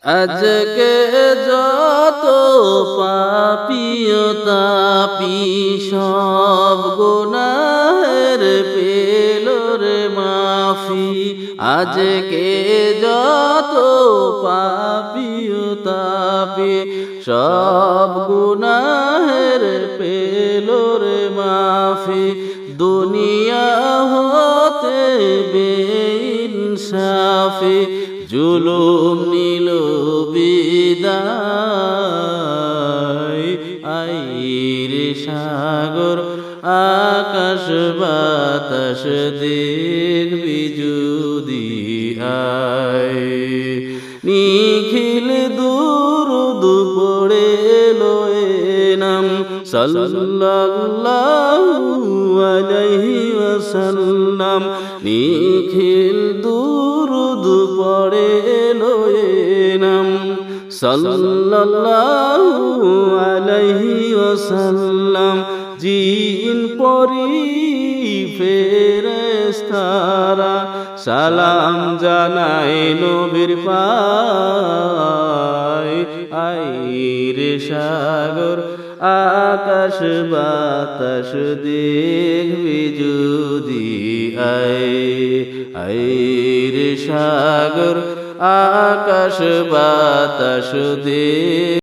আজকে যত পাপী ও তাপী সব গুনাহের পেল রে মাফি। আজকে যত পাপী ও তাপী সব গুনাহের পেল রে মাফি। দুনিয়া হতে বেইনসাফি জুলুম নিল বিদায়। আইরে সাগর আকাশ বাতাস দেখবি যদি আয়। নিখিল দুরুদ পড়ে লয়ে নাম সাল্লাল্লাহু আলাইহি ওয়াসাল্লাম। নিখিল দুরুদ পড়ে লয়ে নাম সাল্লাল্লাহু আলাইহি ওয়াসাল্লাম। জিন পরি ফেরেশতারা সালাম জানায় নবীর পায়। আইরে সাগর আকাশ বাতাস দেখবি যদি আয়। আইরে সাগর আকাশ বাতাস দেখ